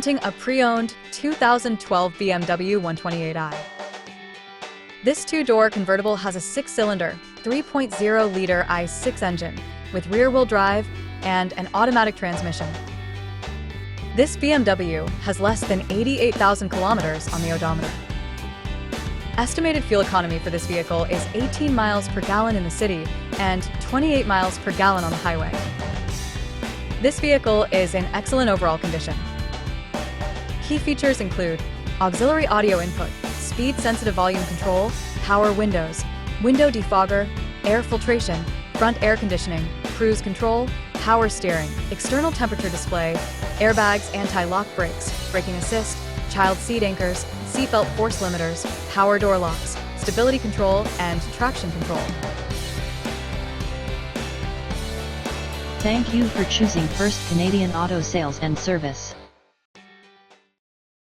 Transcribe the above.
presenting a pre-owned 2012 BMW 128i. This two-door convertible has a six-cylinder, 3.0-liter i6 engine with rear-wheel drive and an automatic transmission. This BMW has less than 88,000 kilometers on the odometer. Estimated fuel economy for this vehicle is 18 miles per gallon in the city and 28 miles per gallon on the highway. This vehicle is in excellent overall condition. Key features include auxiliary audio input, speed-sensitive volume control, power windows, window defogger, air filtration, front air conditioning, cruise control, power steering, external temperature display, airbags, anti-lock brakes, braking assist, child seat anchors, seatbelt force limiters, power door locks, stability control, and traction control. Thank you for choosing First Canadian Auto Sales and Service.